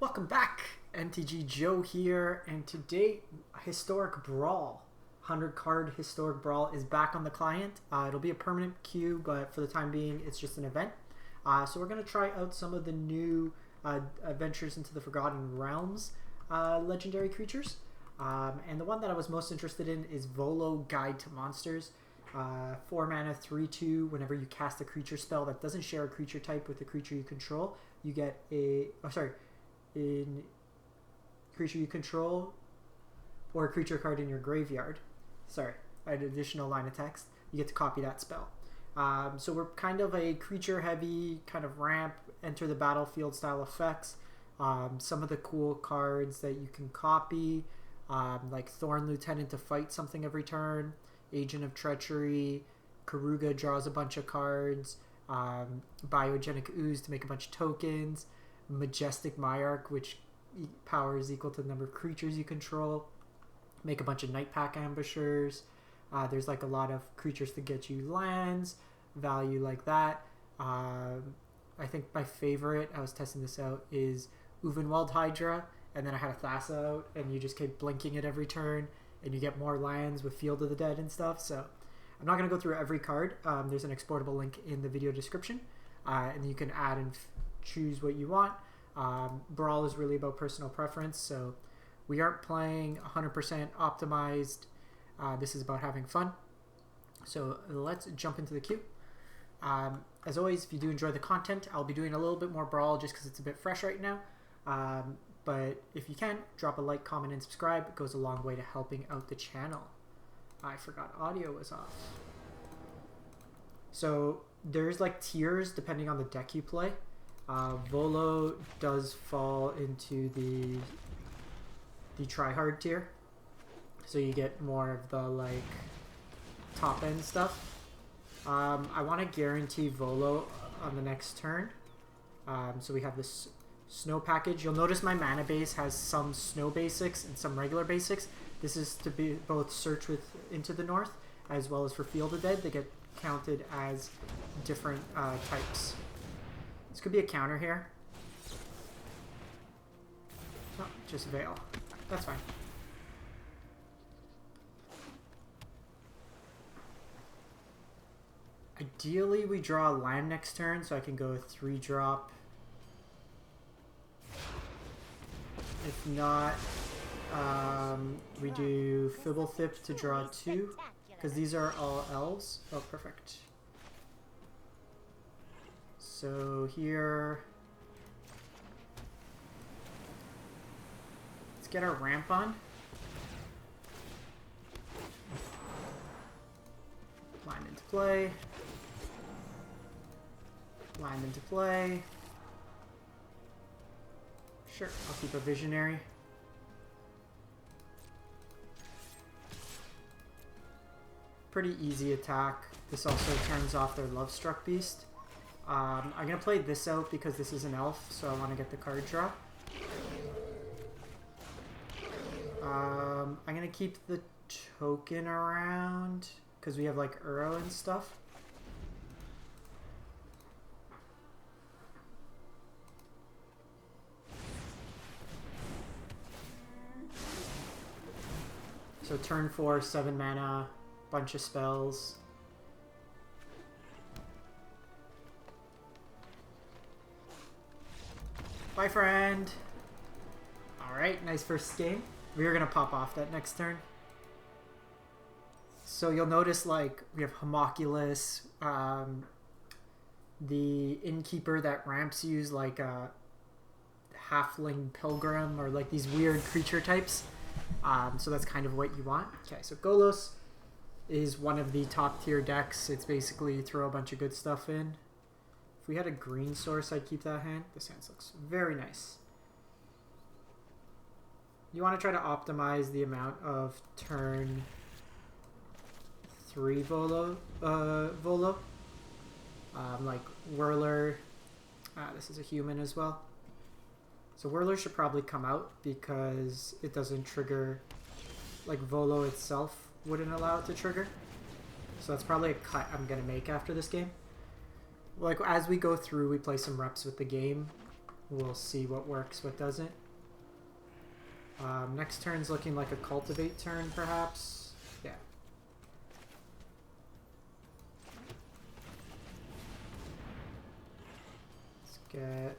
Welcome back, MTG Joe here, and today Historic Brawl, 100 card Historic Brawl is back on the client. It'll be a permanent queue, but for the time being it's just an event. So we're going to try out some of the new Adventures into the Forgotten Realms legendary creatures. And the one that I was most interested in is Volo Guide to Monsters. 4 mana, 3/2. Whenever you cast a creature spell that doesn't share a creature type with the creature you control, you get in creature you control or a creature card in your graveyard. Sorry, I had an additional line of text. You get to copy that spell. So we're kind of a creature heavy kind of ramp, enter the battlefield style effects. Some of the cool cards that you can copy, like Thorn Lieutenant to fight something every turn, Agent of Treachery, Karuga draws a bunch of cards, Biogenic Ooze to make a bunch of tokens, Majestic Myarch, which power is equal to the number of creatures you control, make a bunch of Night Pack Ambushers. There's like a lot of creatures to get you lands, value like that. I think my favorite, I was testing this out, is Uvenwald Hydra, and then I had a Thassa out, and you just keep blinking it every turn, and you get more lands with Field of the Dead and stuff. So I'm not going to go through every card. There's an exportable link in the video description, and you can add and choose what you want. Brawl is really about personal preference, so we aren't playing 100% optimized. This is about having fun. So let's jump into the queue. As always, if you do enjoy the content, I'll be doing a little bit more Brawl just because it's a bit fresh right now. But if you can, drop a like, comment, and subscribe. It goes a long way to helping out the channel. I forgot audio was off. So there's like tiers depending on the deck you play. Volo does fall into the tryhard tier. So you get more of the like top end stuff. I want to guarantee Volo on the next turn. So we have this snow package. You'll notice my mana base has some snow basics and some regular basics. This is to be both search with Into the North as well as for Field of Dead. They get counted as different types. This could be a counter here. Oh, just Veil. That's fine. Ideally, we draw a land next turn, so I can go 3-drop. If not, we do Fibblethip to draw 2, because these are all elves. Oh, perfect. So here, let's get our ramp on. Land into play. Land into play. Sure, I'll keep a Visionary. Pretty easy attack. This also turns off their Lovestruck Beast. I'm going to play this out because this is an elf, so I want to get the card draw. I'm going to keep the token around because we have like Uro and stuff. So turn 4, 7 mana, bunch of spells. Bye, friend. Alright, nice first game. We are going to pop off that next turn. So you'll notice like we have Homunculus, the Innkeeper that ramps use like a Halfling Pilgrim or like these weird creature types. So that's kind of what you want. Okay, so Golos is one of the top tier decks. It's basically throw a bunch of good stuff in. If we had a green source, I'd keep that hand. This hand looks very nice. You want to try to optimize the amount of turn 3 Volo. Like Whirler. This is a human as well. So Whirler should probably come out because it doesn't trigger, like Volo itself wouldn't allow it to trigger. So that's probably a cut I'm going to make after this game. Like as we go through, we play some reps with the game. We'll see what works, what doesn't. Next turn's looking like a cultivate turn, perhaps. Yeah. Let's get...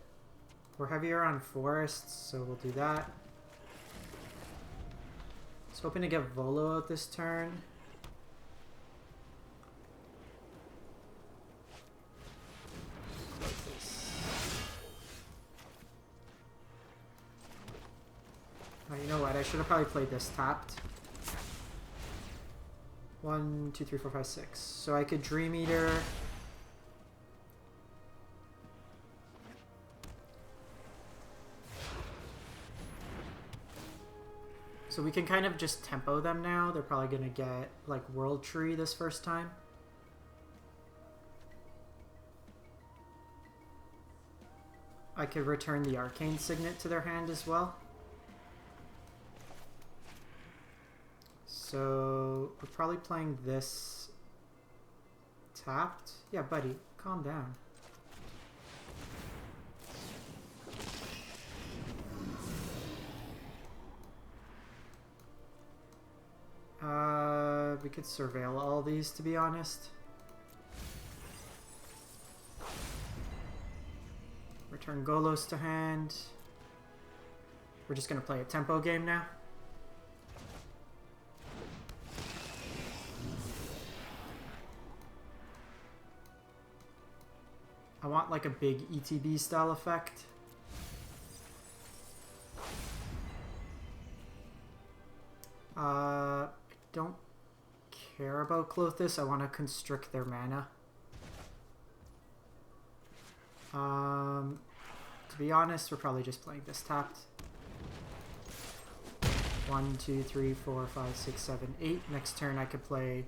We're heavier on forests, so we'll do that. I was hoping to get Volo out this turn. Oh, you know what? I should have probably played this tapped. 1, 2, 3, 4, 5, 6. So I could Dream Eater. So we can kind of just tempo them now. They're probably going to get like World Tree this first time. I could return the Arcane Signet to their hand as well. So we're probably playing this tapped. Yeah, buddy, calm down. We could surveil all these, to be honest. Return Golos to hand. We're just going to play a tempo game now. I want like a big ETB style effect. I don't care about Clothis. I want to constrict their mana. To be honest, we're probably just playing this tapped. 1, 2, 3, 4, 5, 6, 7, 8. Next turn I could play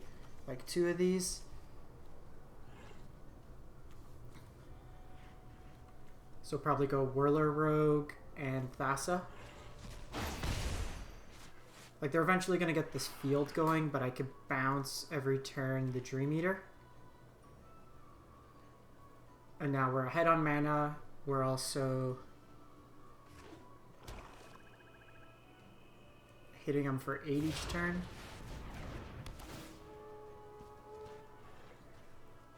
like 2 of these. So probably go Whirler Rogue and Thassa. Like they're eventually going to get this field going, but I could bounce every turn the Dream Eater. And now we're ahead on mana. We're also hitting them for 8 each turn.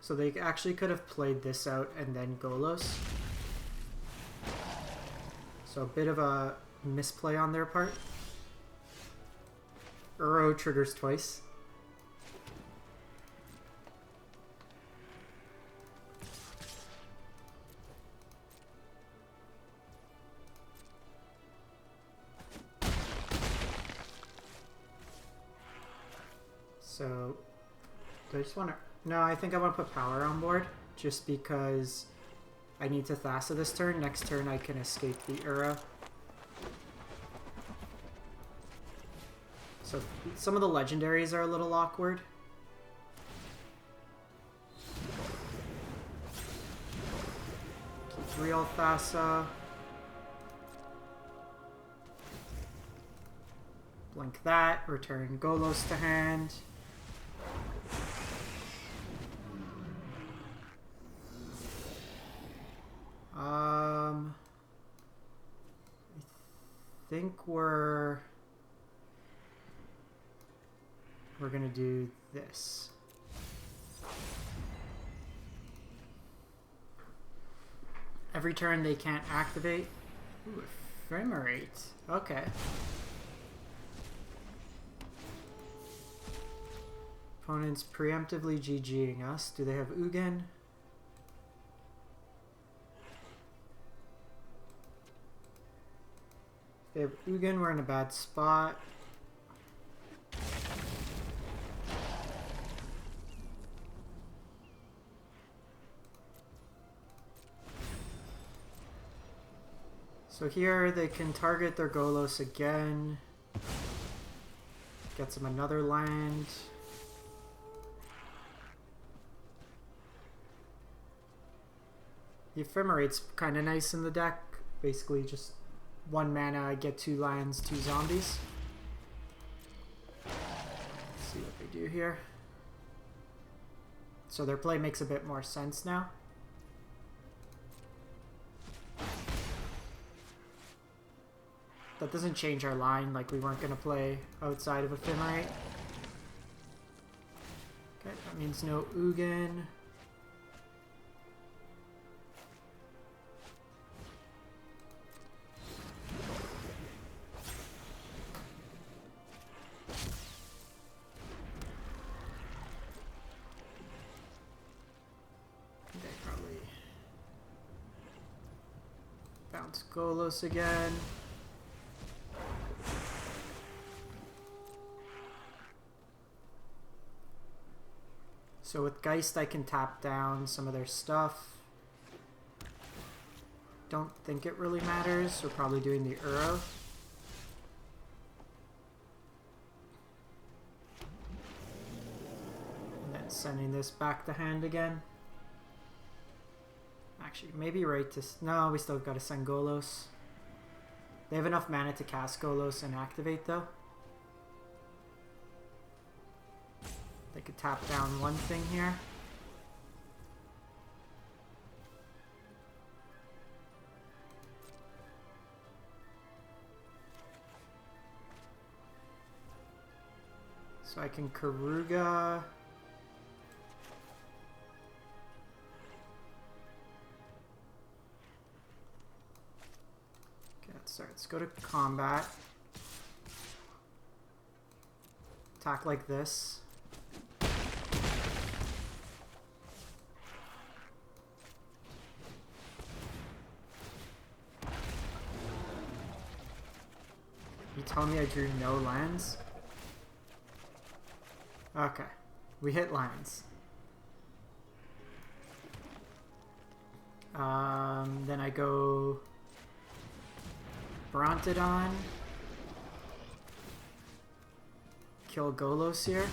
So they actually could have played this out and then Golos. So a bit of a misplay on their part. Uro triggers twice. So, do I just want to... No, I think I want to put power on board, just because I need to Thassa this turn. Next turn I can escape the Uro. So, some of the legendaries are a little awkward. Keep real Thassa. Blink that, return Golos to hand. I think we're gonna do this. Every turn they can't activate. Ooh, ephemerate. Okay. Opponents preemptively GGing us. Do they have Ugin? If they have Ugin, we're in a bad spot. So here they can target their Golos again. Gets them another land. The Ephemerate's kind of nice in the deck. Basically just 1 mana, I get 2 lands, 2 zombies. Let's see what they do here. So their play makes a bit more sense now. That doesn't change our line, like we weren't going to play outside of Ephemerate. Okay, that means no Ugin. Bounce Golos again. So with Geist I can tap down some of their stuff. Don't think it really matters. We're probably doing the Uro. And then sending this back to hand again. Actually, maybe right to... No, we still got to send Golos. They have enough mana to cast Golos and activate, though. They could tap down one thing here. So I can Karuga... Sorry, let's go to combat. Attack like this. You tell me I drew no lands? Okay, we hit lands. Then I go... Brontodon. Kill Golos here.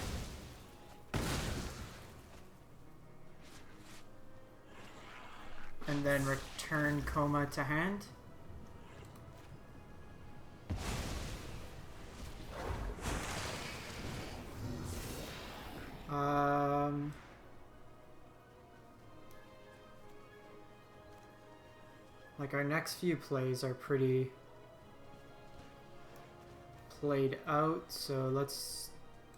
And then return Coma to hand. Like our next few plays are pretty played out, so let's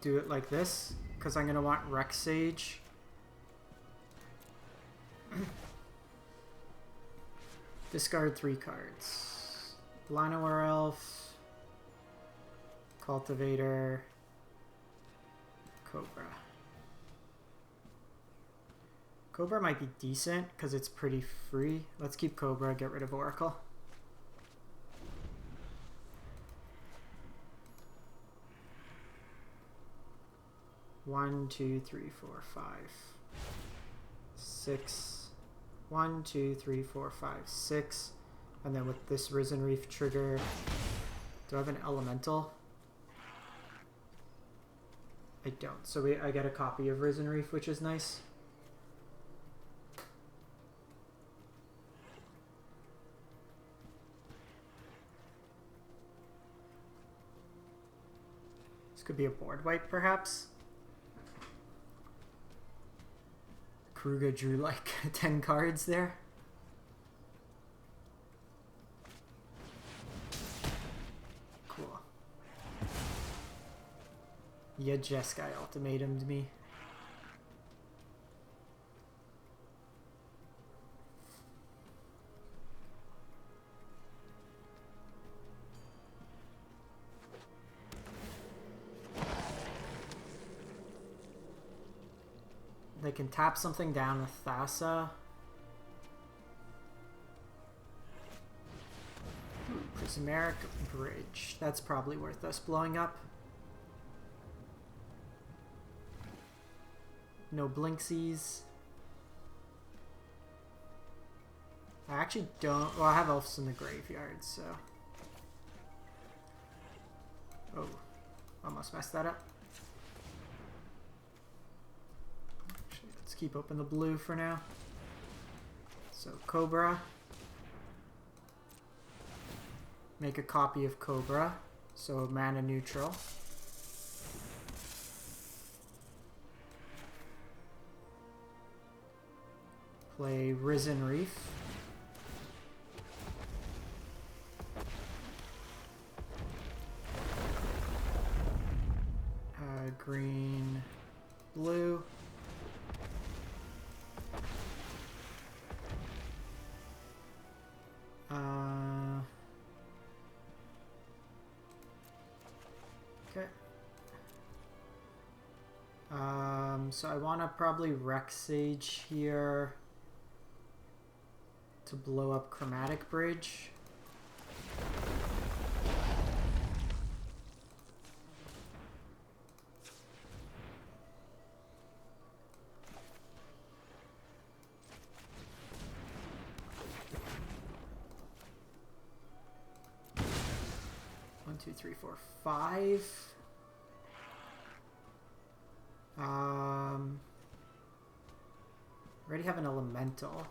do it like this, because I'm going to want Rex Sage. Discard 3 cards. Llanowar Elf, Cultivator, Cobra. Cobra might be decent, because it's pretty free. Let's keep Cobra, get rid of Oracle. One, two, three, four, 5, 6. 1, 2, 3, 4, 5, 6. And then with this Risen Reef trigger, do I have an elemental? I don't. So I get a copy of Risen Reef, which is nice. This could be a board wipe, perhaps. Kruger drew like 10 cards there. Cool. Yeah, Jeskai ultimatumed me. They can tap something down with Thassa. Prismaric Bridge. That's probably worth us blowing up. No Blinksies. I actually don't... Well, I have Elves in the graveyard, so... Oh. Almost messed that up. Let's keep open the blue for now. So Cobra. Make a copy of Cobra. So mana neutral. Play Risen Reef. green, blue. Okay. So I want to probably Rex Sage here to blow up Chromatic Bridge. One, two, three, four, five. Already have an elemental.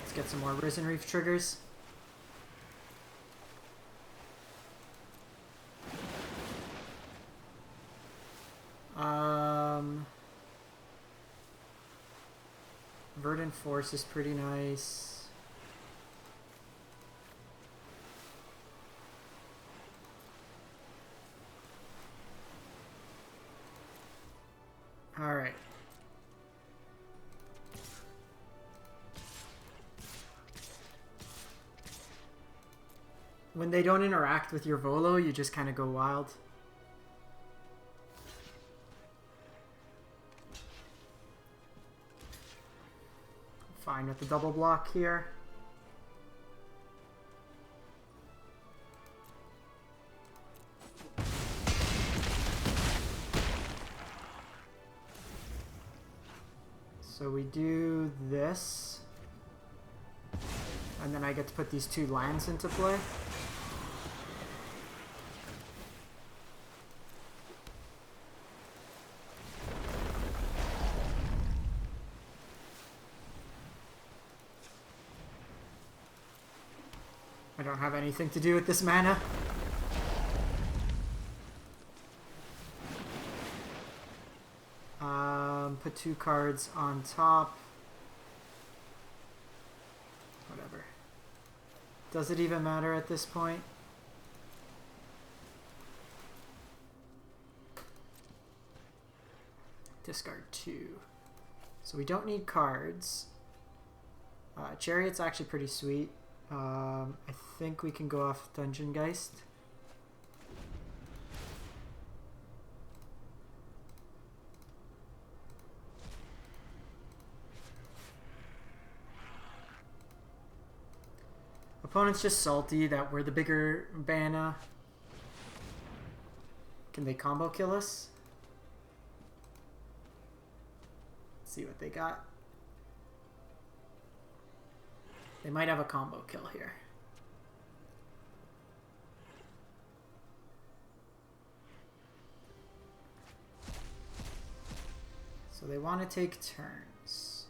Let's get some more Risen Reef triggers. Verdant Force is pretty nice. All right. When they don't interact with your Volo, you just kind of go wild. Fine with the double block here. So we do this, and then I get to put these two lands into play. I don't have anything to do with this mana. Put two cards on top. Whatever. Does it even matter at this point? Discard two. So we don't need cards. Chariot's actually pretty sweet. I think we can go off Dungeon Geist. Opponent's just salty that we're the bigger mana. Can they combo kill us? Let's see what they got. They might have a combo kill here. So they want to take turns.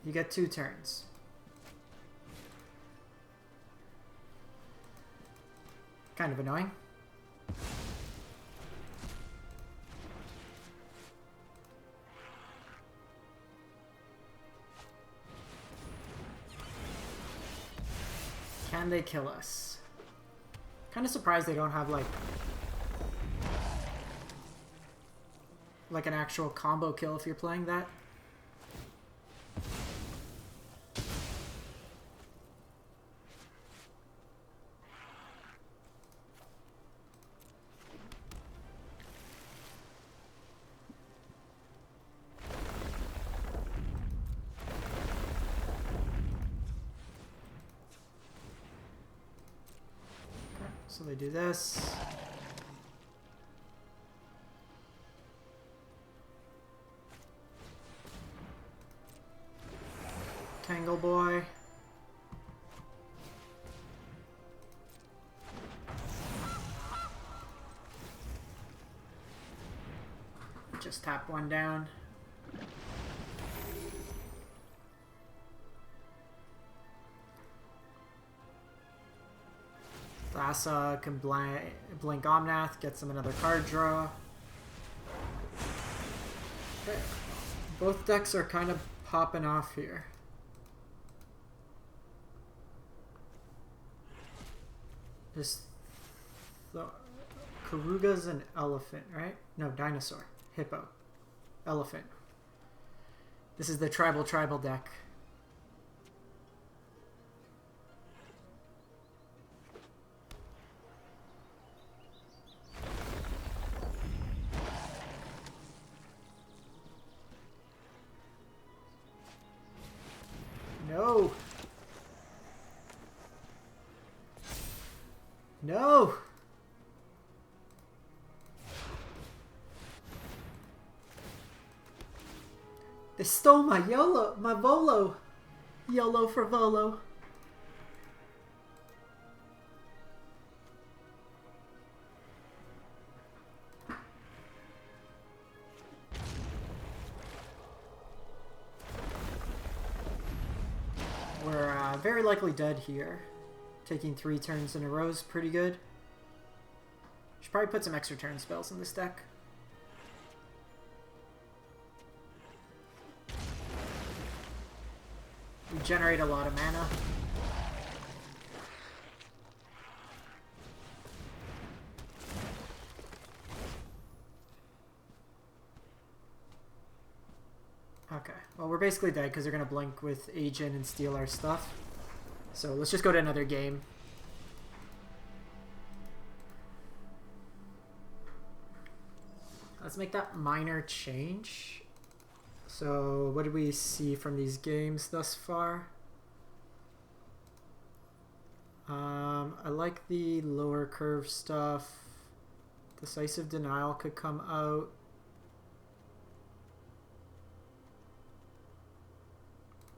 You get 2 turns. Kind of annoying. Can they kill us? Kind of surprised they don't have like an actual combo kill if you're playing that. So they do this. Tangle Boy. Just tap one down. Thassa can blink Omnath, gets him another card draw. Okay. Both decks are kind of popping off here. This Karuga's an elephant, right? No, dinosaur. Hippo. Elephant. This is the tribal deck. No. No. They stole my YOLO, my Volo. YOLO for Volo. We're very likely dead here. Taking 3 turns in a row is pretty good. Should probably put some extra turn spells in this deck. We generate a lot of mana. Okay, well we're basically dead because they're going to blink with Agent and steal our stuff. So let's just go to another game. Let's make that minor change. So what did we see from these games thus far? I like the lower curve stuff. Decisive Denial could come out.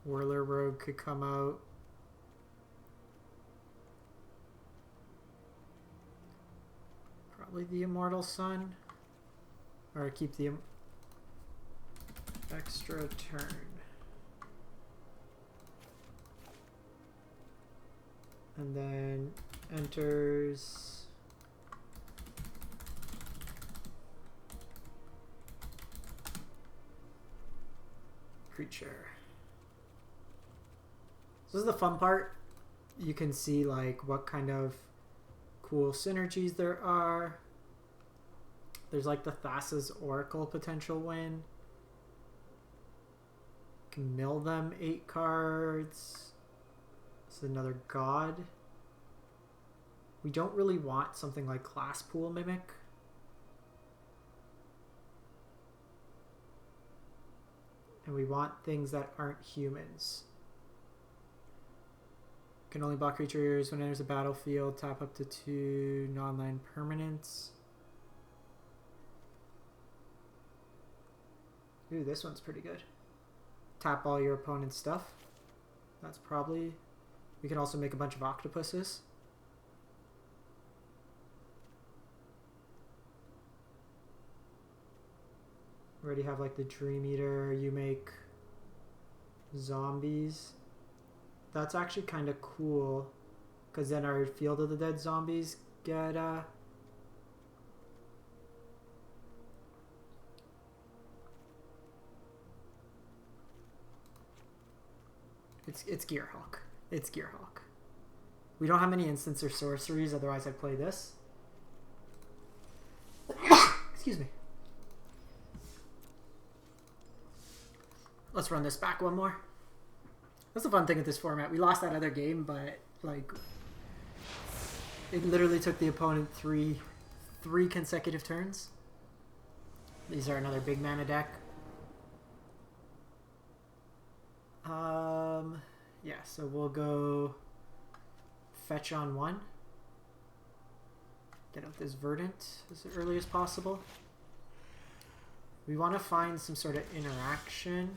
Whirler Rogue could come out. Probably the Immortal Sun. Or keep the extra turn. And then enters creature. So this is the fun part. You can see like what kind of cool synergies there are. There's like the Thassa's Oracle potential win. Can mill them 8 cards. This is another god. We don't really want something like Class Pool Mimic. And we want things that aren't humans. Can only block creatures when it enters the battlefield. Tap up to 2 non-land permanents. Ooh, this one's pretty good. Tap all your opponent's stuff. That's probably... We can also make a bunch of octopuses. We already have like the Dream Eater. You make zombies. That's actually kind of cool. Because then our Field of the Dead zombies get... It's Gearhawk. It's Gearhawk. We don't have many instants or sorceries, otherwise I'd play this. Excuse me. Let's run this back one more. That's the fun thing with this format. We lost that other game, but like it literally took the opponent three consecutive turns. These are another big mana deck. Yeah, so we'll go fetch on 1. Get out this Verdant as early as possible. We want to find some sort of interaction.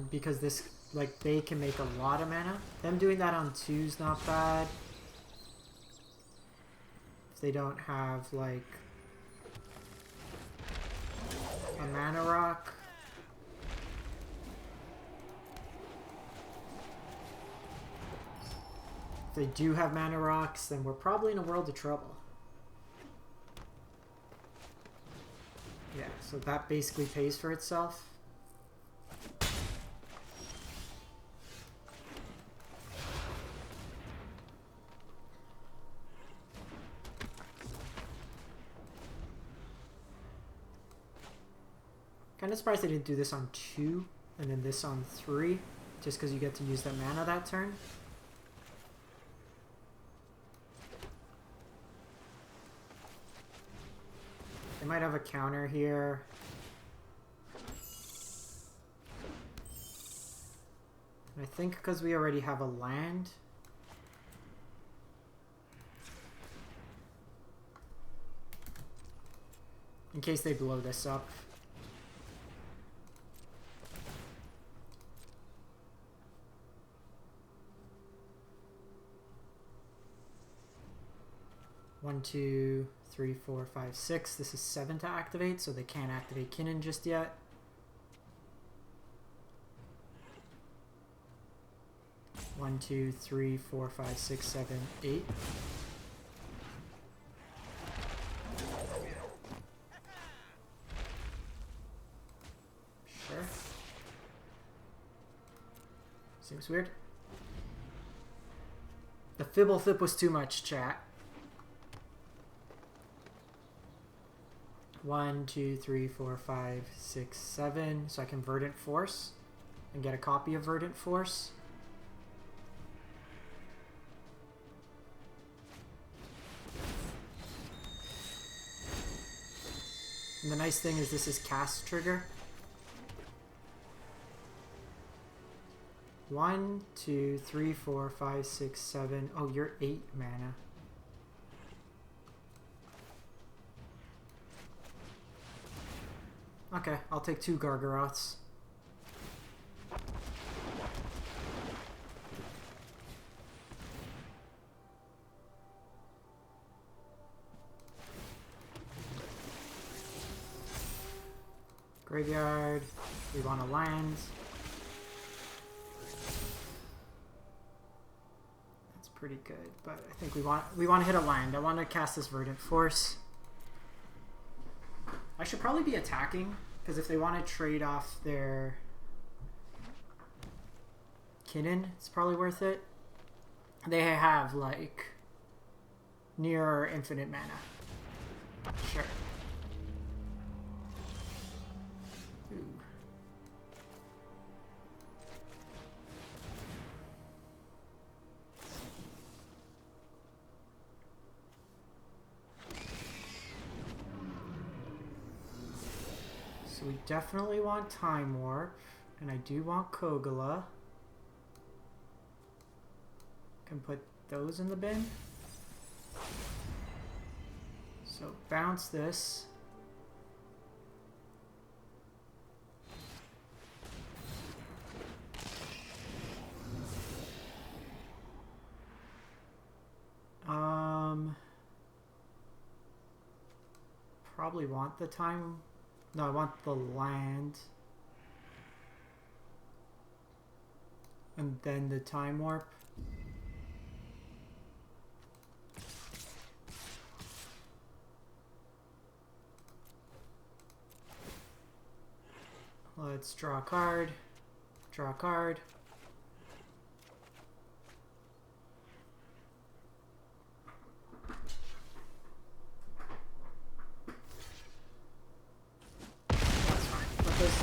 Because this, like, they can make a lot of mana. Them doing that on 2 is not bad. If they don't have, like, a mana rock. If they do have mana rocks, then we're probably in a world of trouble. Yeah, so that basically pays for itself. Kind of surprised they didn't do this on 2 and then this on 3, just because you get to use that mana that turn. They might have a counter here. And I think because we already have a land, in case they blow this up. One, 2, 3, 4, 5, 6. This is 7 to activate, so they can't activate Kinnan just yet. One, 2, 3, 4, 5, 6, 7, 8. Sure. Seems weird. The Fibble Flip was too much, chat. 1, 2, 3, 4, 5, 6, 7. So I can Verdant Force and get a copy of Verdant Force. And the nice thing is this is cast trigger. 1, 2, 3, 4, 5, 6, 7. Oh, you're 8 mana. Okay, I'll take 2 Gargaroths. Graveyard. We want to land. That's pretty good, but I think we want to hit a land. I want to cast this Verdant Force. I should probably be attacking, because if they want to trade off their Kinnan, it's probably worth it. They have, like, near or infinite mana. Sure. Ooh. So we definitely want Time Warp, and I do want Kogala. Can put those in the bin. So bounce this. Probably want the time. No, I want the land. And then the Time Warp. Let's draw a card. Draw a card.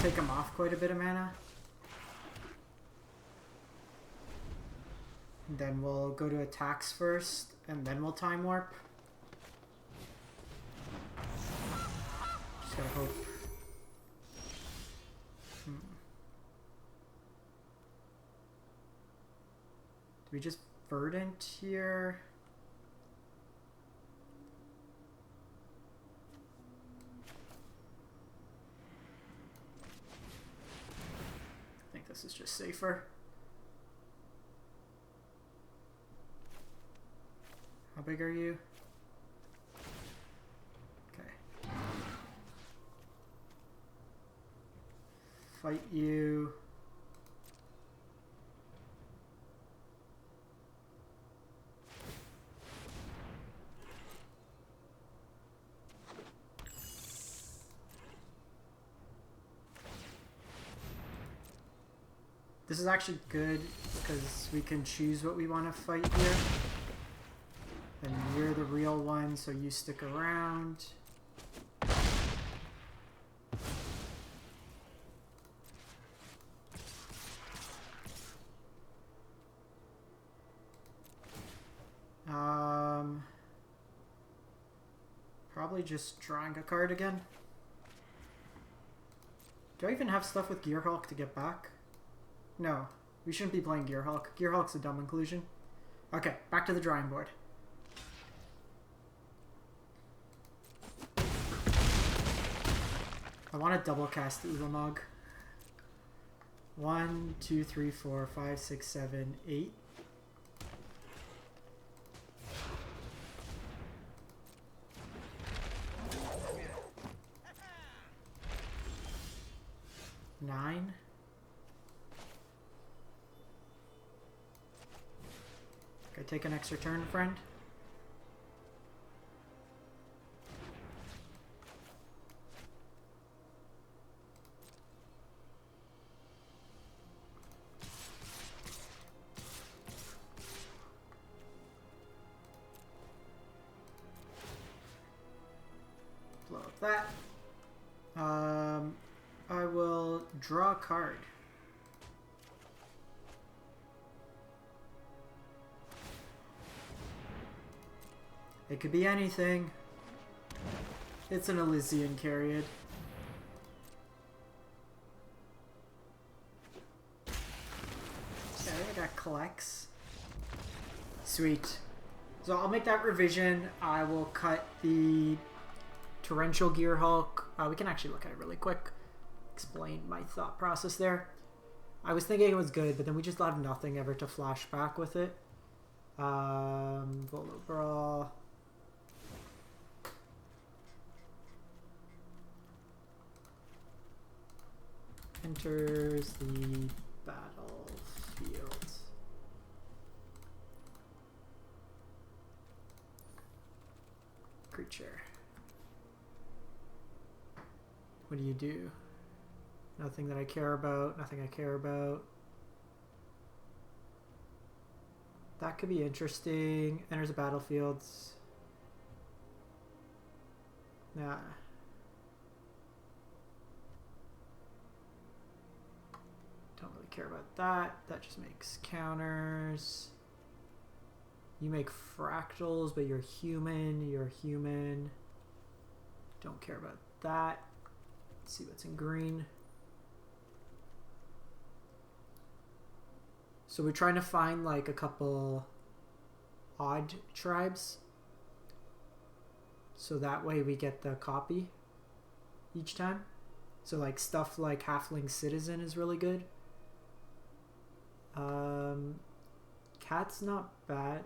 Take them off quite a bit of mana. And then we'll go to attacks first, and then we'll Time Warp. Just gotta hope. Do we just Verdant here? This is just safer. How big are you? Okay. Fight you. This is actually good because we can choose what we want to fight here. And you're the real one, so you stick around. Probably just drawing a card again. Do I even have stuff with Gearhulk to get back? No, we shouldn't be playing Gearhulk. Gearhulk's a dumb inclusion. Okay, back to the drawing board. I want to double cast Ulamog. 1, 2, 3, 4, 5, 6, 7, 8. Nine. Okay, take an extra turn, friend. Blow up that. I will draw a card. It could be anything. It's an Elysian Chariot. Okay, I got collects. Sweet. So I'll make that revision. I will cut the Torrential Gearhulk. We can actually look at it really quick. Explain my thought process there. I was thinking it was good, but then we just have nothing ever to flash back with it. Volo Brawl. Enters the battlefield. Creature. What do you do? Nothing that I care about, nothing I care about. That could be interesting. Enters the battlefield. Nah. Don't really care about that. That just makes counters. You make fractals, but you're human. You're human. Don't care about that. Let's see what's in green. So we're trying to find like a couple odd tribes. So that way we get the copy each time. So like stuff like Halfling Citizen is really good. Cat's not bad.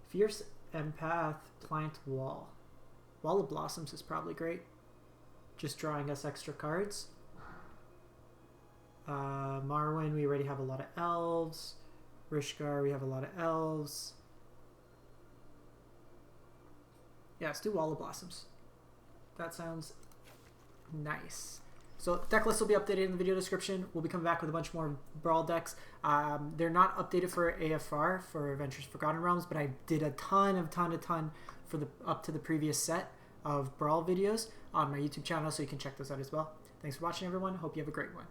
Fierce Empath, Plant Wall. Wall of Blossoms is probably great. Just drawing us extra cards. Marwyn, we already have a lot of elves. Rishgar, we have a lot of elves. Yeah, let's do Wall of Blossoms. That sounds nice. So deck list will be updated in the video description. We'll be coming back with a bunch more Brawl decks. They're not updated for AFR, for Adventures Forgotten Realms, but I did a ton for the up to the previous set of Brawl videos on my YouTube channel, so you can check those out as well. Thanks for watching, everyone. Hope you have a great one.